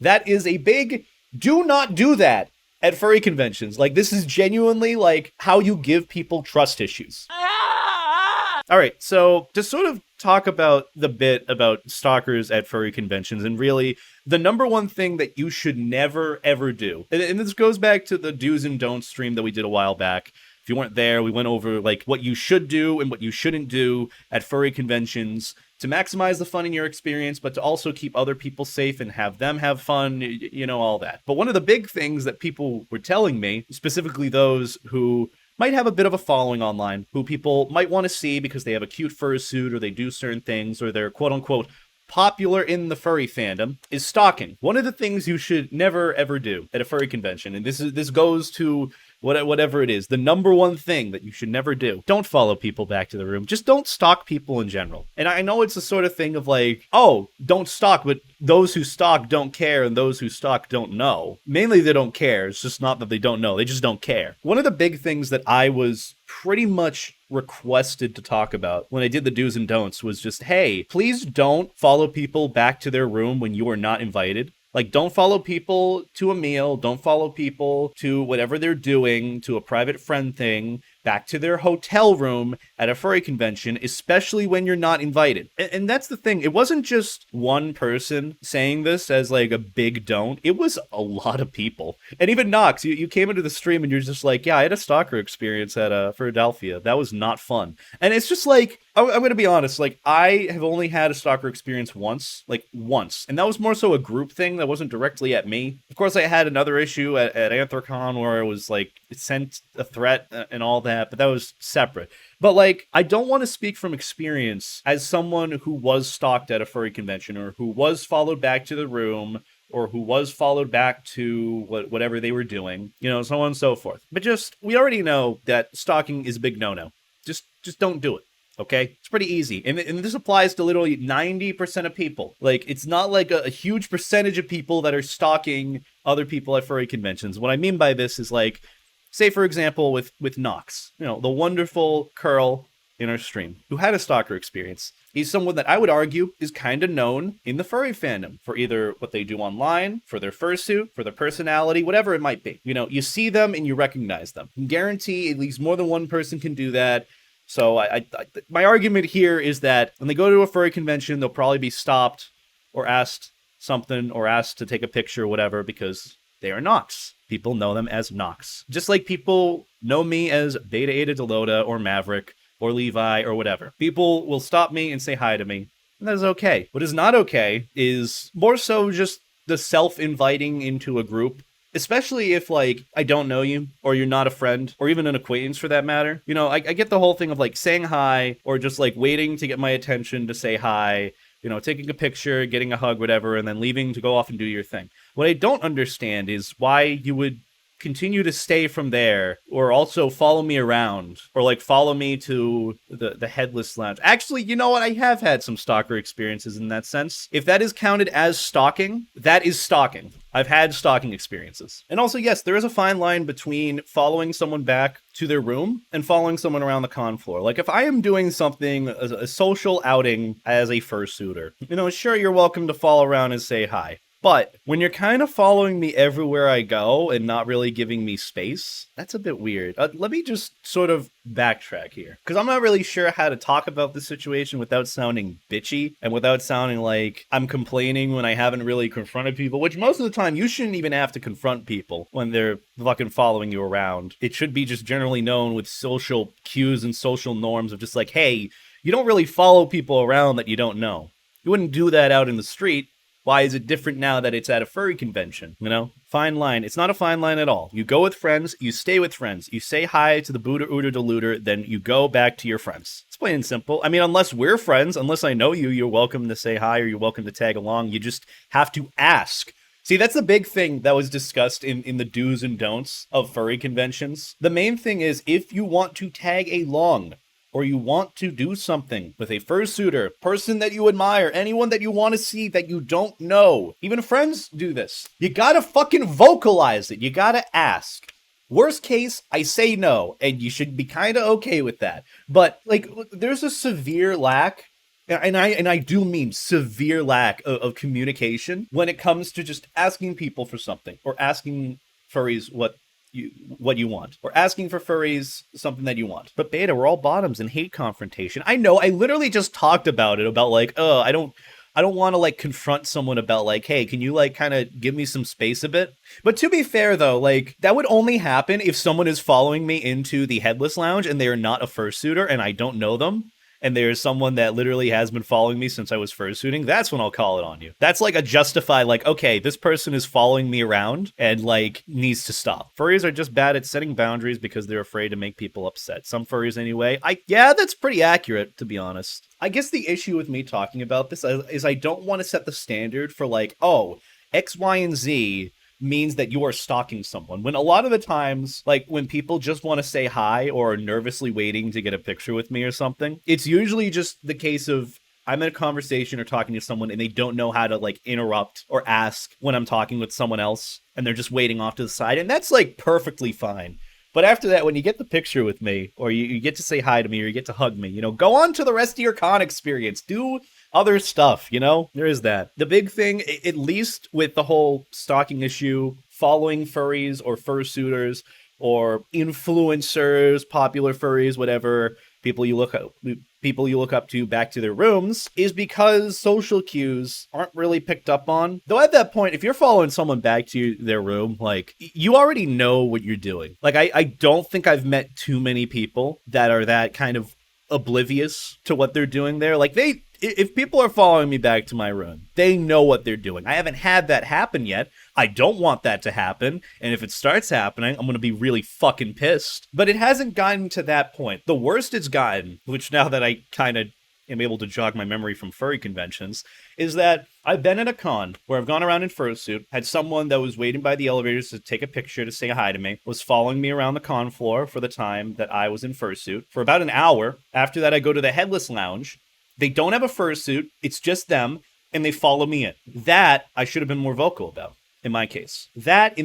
That is a big do not do that at furry conventions. Like, this is genuinely, like, how you give people trust issues. All right, so to sort of talk about the bit about stalkers at furry conventions, and really the number one thing that you should never, ever do, and this goes back to the do's and don'ts stream that we did a while back. If you weren't there, we went over, like, what you should do and what you shouldn't do at furry conventions to maximize the fun in your experience, but to also keep other people safe and have them have fun, you know, all that. But one of the big things that people were telling me, specifically those who might have a bit of a following online, who people might want to see because they have a cute fursuit or they do certain things or they're quote-unquote popular in the furry fandom, is stalking. One of the things you should never ever do at a furry convention, and this goes to whatever it is, the number one thing that you should never do. Don't follow people back to the room. Just don't stalk people in general. And I know it's a sort of thing of like, oh, don't stalk, but those who stalk don't care and those who stalk don't know. Mainly they don't care. It's just not that they don't know. They just don't care. One of the big things that I was pretty much requested to talk about when I did the do's and don'ts was just, hey, please don't follow people back to their room when you are not invited. Like, don't follow people to a meal, don't follow people to whatever they're doing, to a private friend thing, back to their hotel room at a furry convention, especially when you're not invited. And that's the thing. It wasn't just one person saying this as, like, a big don't. It was a lot of people. And even Nox, you came into the stream and you're just like, yeah, I had a stalker experience at Philadelphia. That was not fun. And it's just like, I'm going to be honest, like, I have only had a stalker experience once. And that was more so a group thing that wasn't directly at me. Of course, I had another issue at Anthrocon where it was, like, it sent a threat and all that, but that was separate. But, like, I don't want to speak from experience as someone who was stalked at a furry convention or who was followed back to the room or who was followed back to whatever they were doing, you know, so on and so forth. But just, we already know that stalking is a big no-no. Just don't do it. Okay? It's pretty easy. And this applies to literally 90% of people. Like, it's not like a huge percentage of people that are stalking other people at furry conventions. What I mean by this is, like, say, for example, with Nox, you know, the wonderful Curl in our stream, who had a stalker experience. He's someone that I would argue is kind of known in the furry fandom for either what they do online, for their fursuit, for their personality, whatever it might be. You know, you see them and you recognize them. I can guarantee at least more than one person can do that. So my argument here is that when they go to a furry convention, they'll probably be stopped or asked something or asked to take a picture or whatever because they are Nox. People know them as Nox. Just like people know me as Beta Eta Delota or Maverick or Levi or whatever. People will stop me and say hi to me, and that is okay. What is not okay is more so just the self-inviting into a group. Especially if, like, I don't know you, or you're not a friend, or even an acquaintance for that matter. You know, I get the whole thing of, like, saying hi, or just, like, waiting to get my attention to say hi, you know, taking a picture, getting a hug, whatever, and then leaving to go off and do your thing. What I don't understand is why you would continue to stay from there, or also follow me around, or, like, follow me to the Headless Lounge. Actually, you know what? I have had some stalker experiences in that sense. If that is counted as stalking, that is stalking. I've had stalking experiences. And also, yes, there is a fine line between following someone back to their room and following someone around the con floor. Like, if I am doing something, a social outing as a fursuiter, you know, sure, you're welcome to follow around and say hi. But when you're kind of following me everywhere I go and not really giving me space, that's a bit weird. Let me just sort of backtrack here, because I'm not really sure how to talk about this situation without sounding bitchy and without sounding like I'm complaining when I haven't really confronted people, which most of the time you shouldn't even have to confront people when they're fucking following you around. It should be just generally known with social cues and social norms of just like, hey, you don't really follow people around that you don't know. You wouldn't do that out in the street. Why is it different now that it's at a furry convention? You know? Fine line. It's not a fine line at all. You go with friends, you stay with friends. You say hi to the Buddha Uda Deluder, then you go back to your friends. It's plain and simple. I mean, unless we're friends, unless I know you, you're welcome to say hi or you're welcome to tag along. You just have to ask. See, that's the big thing that was discussed in the do's and don'ts of furry conventions. The main thing is, if you want to tag along, or you want to do something with a fursuiter, person that you admire, anyone that you want to see that you don't know. Even friends do this. You gotta fucking vocalize it. You gotta ask. Worst case, I say no, and you should be kind of okay with that. But, like, there's a severe lack And I do mean severe lack of communication when it comes to just asking people for something, or asking furries what you want, or asking for furries something that you want. But beta, we're all bottoms and hate confrontation. I know, I literally just talked about it, about like, oh, I don't want to like confront someone about like, hey, can you like kind of give me some space a bit? But to be fair though, like that would only happen if someone is following me into the Headless Lounge and they are not a fursuiter and I don't know them, and there's someone that literally has been following me since I was fursuiting. That's when I'll call it on you. That's like a justify, like, okay, this person is following me around and like needs to stop. Furries are just bad at setting boundaries because they're afraid to make people upset. Some furries anyway. Yeah, that's pretty accurate, to be honest. I guess the issue with me talking about this is I don't want to set the standard for like, oh, X, Y, and Z means that you are stalking someone. When a lot of the times, like when people just want to say hi or are nervously waiting to get a picture with me or something, it's usually just the case of I'm in a conversation or talking to someone and they don't know how to like interrupt or ask when I'm talking with someone else, and they're just waiting off to the side, and that's like perfectly fine. But after that, when you get the picture with me, or you get to say hi to me, or you get to hug me, go on to the rest of your con experience. Do other stuff, there is that. The big thing, at least with the whole stalking issue, following furries or fursuiters or influencers, popular furries, whatever, people you look up to back to their rooms, is because social cues aren't really picked up on. Though at that point, if you're following someone back to their room, like, you already know what you're doing. Like, I don't think I've met too many people that are that kind of oblivious to what they're doing there. Like, if people are following me back to my room, they know what they're doing. I haven't had that happen yet. I don't want that to happen. And if it starts happening, I'm going to be really fucking pissed. But it hasn't gotten to that point. The worst it's gotten, which now that I kind of am able to jog my memory from furry conventions, is that I've been at a con where I've gone around in fursuit, had someone that was waiting by the elevators to take a picture to say hi to me, was following me around the con floor for the time that I was in fursuit for about an hour. After that, I go to the Headless Lounge. They don't have a fursuit, it's just them, and they follow me in. That I should have been more vocal about, in my case. That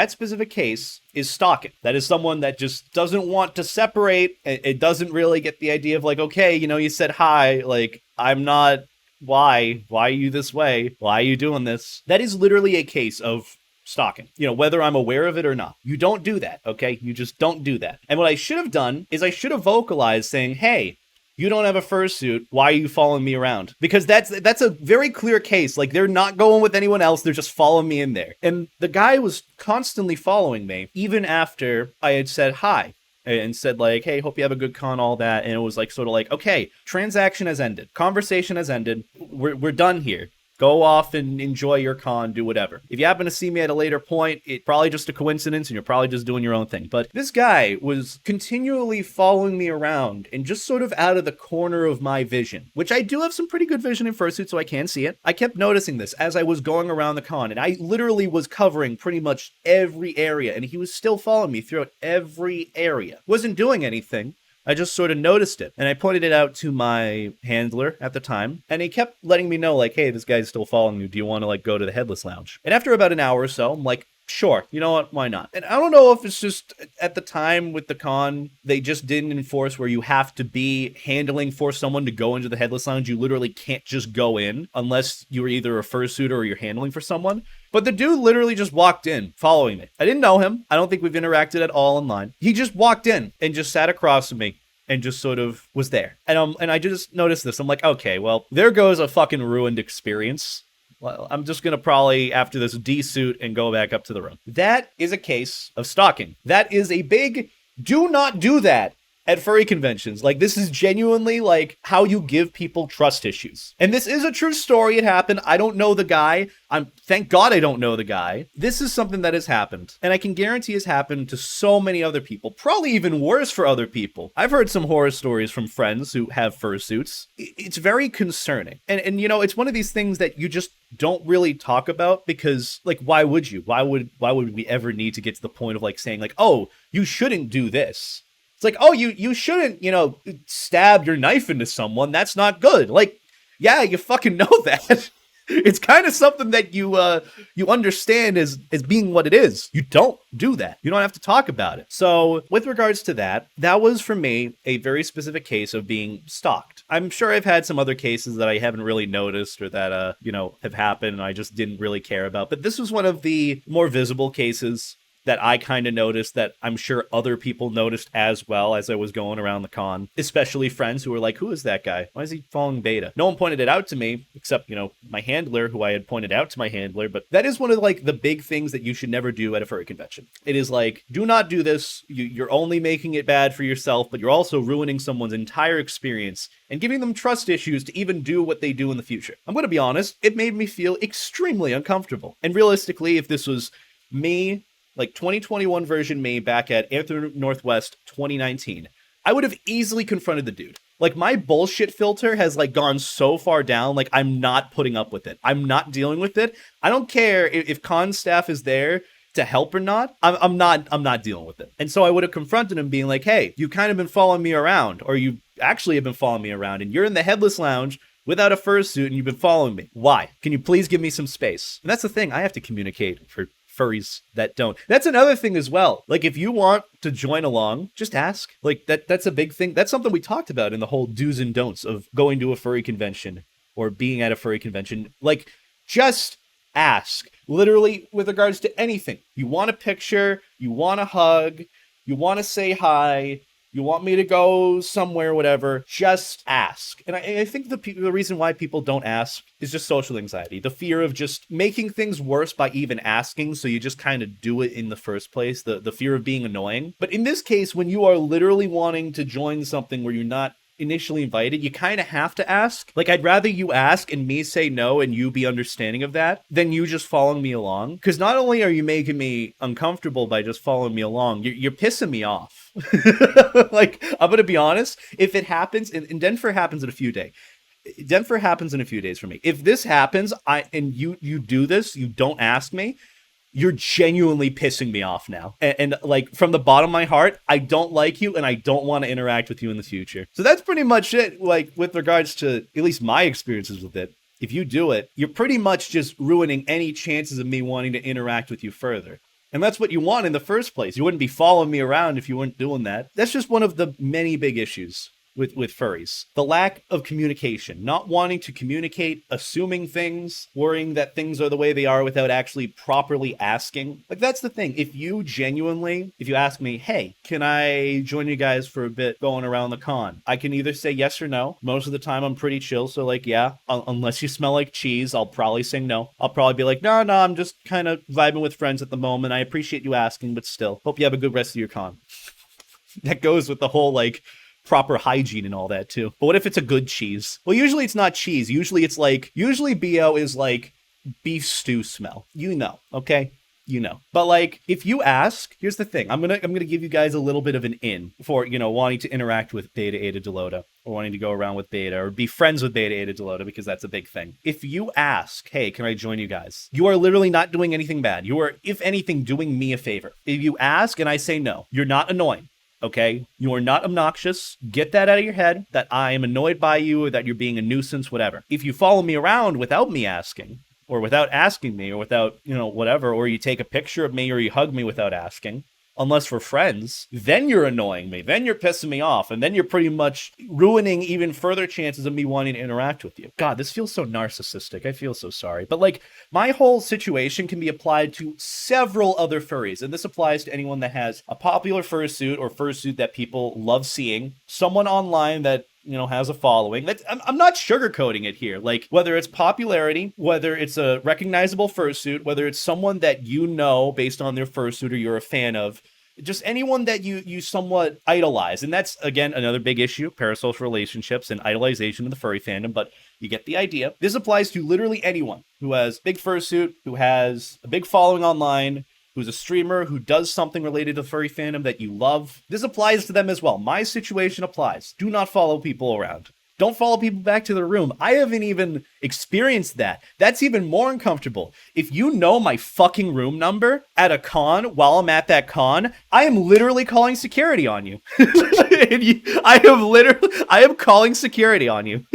specific case is stalking. That is someone that just doesn't want to separate. It doesn't really get the idea of like, okay, you said hi, like, I'm not, why are you this way? Why are you doing this? That is literally a case of stalking, whether I'm aware of it or not. You don't do that, okay? You just don't do that. And what I should have done is I should have vocalized saying, hey, you don't have a fursuit. Why are you following me around? Because that's a very clear case. Like, they're not going with anyone else. They're just following me in there. And the guy was constantly following me, even after I had said hi and said like, hey, hope you have a good con, all that. And it was like, sort of like, okay, transaction has ended. Conversation has ended. We're done here. Go off and enjoy your con, do whatever. If you happen to see me at a later point, it's probably just a coincidence and you're probably just doing your own thing. But this guy was continually following me around and just sort of out of the corner of my vision, which I do have some pretty good vision in fursuit, so I can see it. I kept noticing this as I was going around the con, and I literally was covering pretty much every area, and he was still following me throughout every area. Wasn't doing anything. I just sort of noticed it, and I pointed it out to my handler at the time, and he kept letting me know, like, hey, this guy's still following you. Do you want to, like, go to the Headless Lounge? And after about an hour or so, I'm like, sure, you know what, why not? And I don't know if it's just, at the time with the con, they just didn't enforce where you have to be handling for someone to go into the Headless Lounge. You literally can't just go in unless you were either a fursuiter or you're handling for someone. But the dude literally just walked in, following me. I didn't know him. I don't think we've interacted at all online. He just walked in and just sat across from me and just sort of was there. And I just noticed this. I'm like, okay, well, there goes a fucking ruined experience. Well, I'm just gonna probably, after this, de-suit and go back up to the room. That is a case of stalking. That is a big, do not do that at furry conventions. Like, this is genuinely, like, how you give people trust issues. And this is a true story. It happened. I don't know the guy. Thank God I don't know the guy. This is something that has happened. And I can guarantee has happened to so many other people. Probably even worse for other people. I've heard some horror stories from friends who have fursuits. It's very concerning. And it's one of these things that you just don't really talk about because, like, why would you? Why would we ever need to get to the point of, like, saying, like, oh, you shouldn't do this? It's like, oh, you shouldn't, stab your knife into someone. That's not good. Like, yeah, you fucking know that. It's kind of something that you understand as being what it is. You don't do that. You don't have to talk about it. So with regards to that, that was for me a very specific case of being stalked. I'm sure I've had some other cases that I haven't really noticed or that, have happened and I just didn't really care about. But this was one of the more visible cases that I kind of noticed that I'm sure other people noticed as well as I was going around the con, especially friends who were like, who is that guy? Why is he following Beta? No one pointed it out to me, except, my handler, who I had pointed out to my handler, but that is one of like the big things that you should never do at a furry convention. It is like, do not do this. You're only making it bad for yourself, but you're also ruining someone's entire experience and giving them trust issues to even do what they do in the future. I'm going to be honest, it made me feel extremely uncomfortable. And realistically, if this was me, like 2021 version me back at Anthem Northwest 2019, I would have easily confronted the dude. Like, my bullshit filter has like gone so far down, like I'm not putting up with it. I'm not dealing with it. I don't care if con staff is there to help or not. I'm not dealing with it. And so I would have confronted him being like, hey, you kind of been following me around, or you actually have been following me around, and you're in the headless lounge without a fursuit and you've been following me. Why? Can you please give me some space? And that's the thing. I have to communicate for furries that don't. That's another thing as well. Like, if you want to join along, just ask. Like, that's a big thing. That's something we talked about in the whole do's and don'ts of going to a furry convention or being at a furry convention. Like, just ask. Literally, with regards to anything. You want a picture, you want a hug, you want to say hi, you want me to go somewhere, whatever, just ask. And I think the reason why people don't ask is just social anxiety. The fear of just making things worse by even asking, so you just kind of do it in the first place. The fear of being annoying. But in this case, when you are literally wanting to join something where you're not initially invited, you kind of have to ask. Like, I'd rather you ask and me say no and you be understanding of that than you just following me along. Because not only are you making me uncomfortable by just following me along, you're pissing me off. Like, I'm gonna be honest, if it happens, and Denver happens in a few days. Denver happens in a few days for me. If this happens, and you do this, you don't ask me, you're genuinely pissing me off now. And like, from the bottom of my heart, I don't like you and I don't want to interact with you in the future. So that's pretty much it, like, with regards to at least my experiences with it. If you do it, you're pretty much just ruining any chances of me wanting to interact with you further. And that's what you want in the first place. You wouldn't be following me around if you weren't doing that. That's just one of the many big issues with furries. The lack of communication, not wanting to communicate, assuming things, worrying that things are the way they are without actually properly asking. Like, that's the thing. If you ask me, hey, can I join you guys for a bit going around the con? I can either say yes or no. Most of the time I'm pretty chill, so like, yeah, unless you smell like cheese, I'll probably say no. I'll probably be like, no, I'm just kind of vibing with friends at the moment. I appreciate you asking, but still, hope you have a good rest of your con. That goes with the whole, like, proper hygiene and all that too. But what if it's a good cheese? Well, usually it's not cheese. Usually BO is like beef stew smell. Okay? But like, if you ask, here's the thing. I'm gonna give you guys a little bit of an in for, wanting to interact with Beta Eta Delota, or wanting to go around with Beta, or be friends with Beta Eta Delota, because that's a big thing. If you ask, hey, can I join you guys? You are literally not doing anything bad. You are, if anything, doing me a favor. If you ask and I say no, you're not annoying. Okay? You are not obnoxious. Get that out of your head, that I am annoyed by you, or that you're being a nuisance, whatever. If you follow me around without me asking, or without asking me, or without, whatever, or you take a picture of me, or you hug me without asking, unless we're friends, then you're annoying me. Then you're pissing me off. And then you're pretty much ruining even further chances of me wanting to interact with you. God, this feels so narcissistic. I feel so sorry. But like, my whole situation can be applied to several other furries. And this applies to anyone that has a popular fursuit or fursuit that people love seeing. Someone online that has a following. I'm not sugarcoating it here. Like, whether it's popularity, whether it's a recognizable fursuit, whether it's someone that based on their fursuit or you're a fan of, just anyone that you somewhat idolize. And that's, again, another big issue, parasocial relationships and idolization in the furry fandom, but you get the idea. This applies to literally anyone who has big fursuit, who has a big following online, who's a streamer, who does something related to furry fandom that you love. This applies to them as well. My situation applies. Do not follow people around. Don't follow people back to their room. I haven't even experienced that. That's even more uncomfortable. If you know my fucking room number at a con while I'm at that con, I am literally calling security on you. I am calling security on you.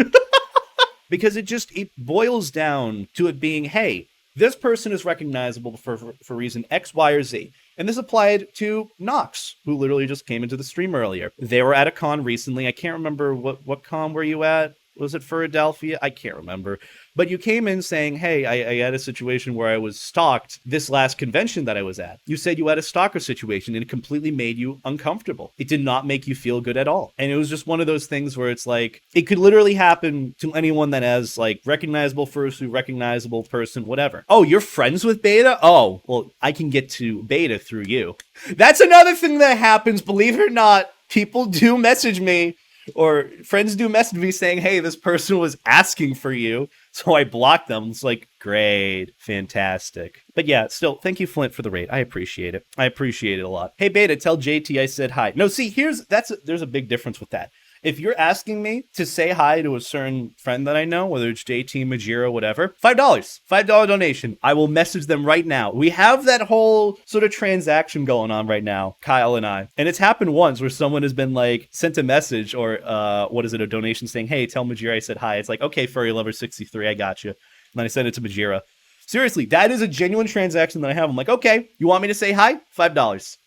because it boils down to it being, hey, this person is recognizable for reason X, Y, or Z. And this applied to Nox, who literally just came into the stream earlier. They were at a con recently. I can't remember what con were you at? Was it Philadelphia? I can't remember. But you came in saying, hey, I had a situation where I was stalked this last convention that I was at. You said you had a stalker situation, and it completely made you uncomfortable. It did not make you feel good at all. And it was just one of those things where it's like, it could literally happen to anyone that has like recognizable fursuit, recognizable person, whatever. Oh, you're friends with Beta? Oh, well, I can get to Beta through you. That's another thing that happens, believe it or not. People do message me, or friends do message me saying, hey, this person was asking for you. So I blocked them. It's like, great, fantastic. But yeah, still, thank you, Flint, for the raid. I appreciate it. I appreciate it a lot. Hey, Beta, tell JT I said hi. No, see, there's a big difference with that. If you're asking me to say hi to a certain friend that I know, whether it's JT, Majiro, whatever, $5 donation. I will message them right now. We have that whole sort of transaction going on right now, Kyle and I. And it's happened once where someone has been like sent a message or a donation saying, hey, tell Majira I said hi. It's like, okay, Furry Lover 63, I got you. And then I send it to Majira. Seriously, that is a genuine transaction that I have. I'm like, okay, you want me to say hi? $5.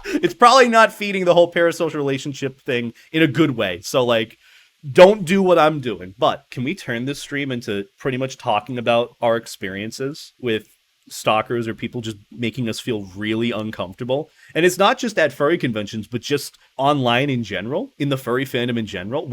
It's probably not feeding the whole parasocial relationship thing in a good way. So, like, don't do what I'm doing. But can we turn this stream into pretty much talking about our experiences with stalkers or people just making us feel really uncomfortable? And it's not just at furry conventions, but just online in general, in the furry fandom in general.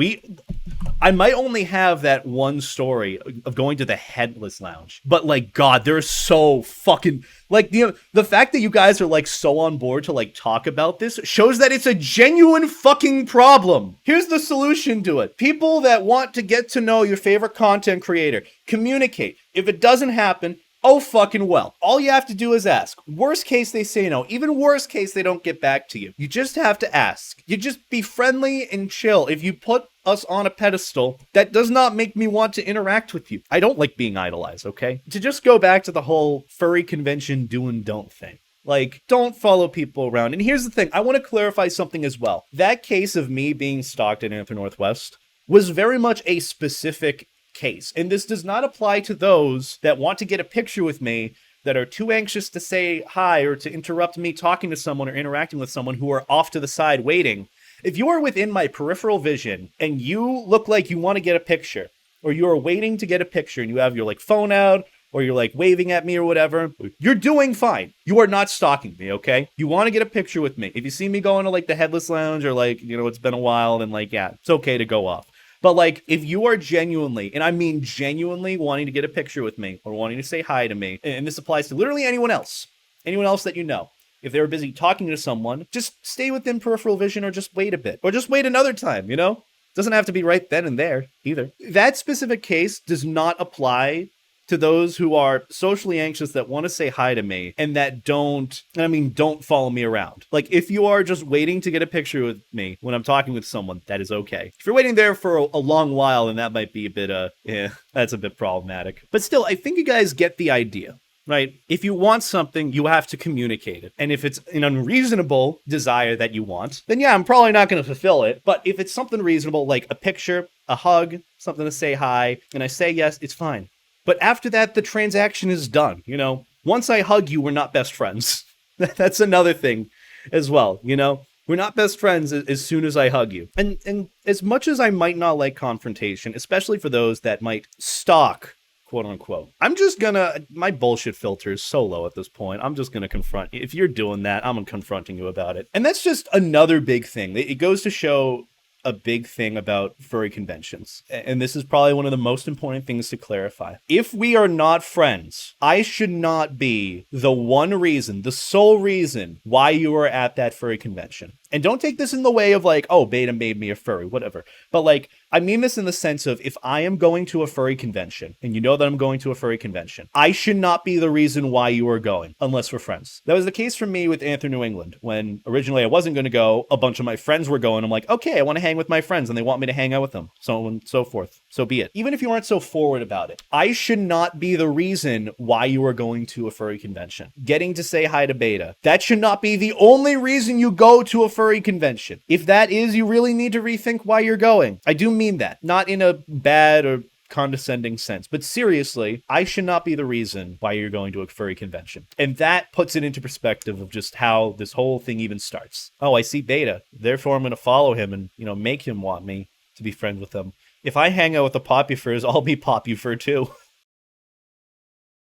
I might only have that one story of going to the Headless Lounge, but like, God, they're so fucking, like, you know, the fact that you guys are like so on board to like talk about this shows that it's a genuine fucking problem. Here's the solution to it. People that want to get to know your favorite content creator, communicate. If it doesn't happen, oh fucking well. All you have to do is ask. Worst case, they say no. Even worst case, they don't get back to you. You just have to ask. You just be friendly and chill. If you put us on a pedestal, that does not make me want to interact with you. I don't like being idolized, okay? To just go back to the whole furry convention do and don't thing. Like, don't follow people around. And here's the thing. I want to clarify something as well. That case of me being stalked at Anthem Northwest was very much a specific case. And this does not apply to those that want to get a picture with me that are too anxious to say hi or to interrupt me talking to someone or interacting with someone who are off to the side waiting. If you are within my peripheral vision and you look like you want to get a picture, or you are waiting to get a picture and you have your like phone out, or you're like waving at me or whatever, you're doing fine. You are not stalking me, okay? You want to get a picture with me. If you see me going to like the Headless Lounge or like, you know, it's been a while, then like, yeah, it's okay to go off. But like, if you are genuinely, and I mean genuinely wanting to get a picture with me or wanting to say hi to me, and this applies to literally anyone else that you know, if they're busy talking to someone, just stay within peripheral vision or just wait a bit. Or just wait another time, you know? Doesn't have to be right then and there either. That specific case does not apply to those who are socially anxious that want to say hi to me and that don't follow me around. Like, if you are just waiting to get a picture with me when I'm talking with someone, that is okay. If you're waiting there for a long while, then that might be a bit, that's a bit problematic. But still, I think you guys get the idea. Right? If you want something, you have to communicate it. And if it's an unreasonable desire that you want, then yeah, I'm probably not going to fulfill it. But if it's something reasonable, like a picture, a hug, something to say hi, and I say yes, it's fine. But after that, the transaction is done, you know? Once I hug you, we're not best friends. That's another thing as well, you know? We're not best friends as soon as I hug you. And as much as I might not like confrontation, especially for those that might stalk, quote unquote, my bullshit filter is so low at this point. I'm just gonna confront you. If you're doing that, I'm confronting you about it. And that's just another big thing. It goes to show a big thing about furry conventions. And this is probably one of the most important things to clarify. If we are not friends, I should not be the one reason, the sole reason why you are at that furry convention. And don't take this in the way of like, oh, Beta made me a furry, whatever. But like, I mean this in the sense of, if I am going to a furry convention, and you know that I'm going to a furry convention, I should not be the reason why you are going, unless we're friends. That was the case for me with Anthem New England. When originally I wasn't going to go, a bunch of my friends were going. I'm like, okay, I want to hang with my friends, and they want me to hang out with them, so on and so forth. So be it. Even if you aren't so forward about it, I should not be the reason why you are going to a furry convention. Getting to say hi to Beta, that should not be the only reason you go to a furry convention. If that is, you really need to rethink why you're going. I do mean that. Not in a bad or condescending sense. But seriously, I should not be the reason why you're going to a furry convention. And that puts it into perspective of just how this whole thing even starts. Oh, I see Beta. Therefore, I'm going to follow him and, make him want me to be friends with him. If I hang out with the Poppy Furs, I'll be Poppy Fur too.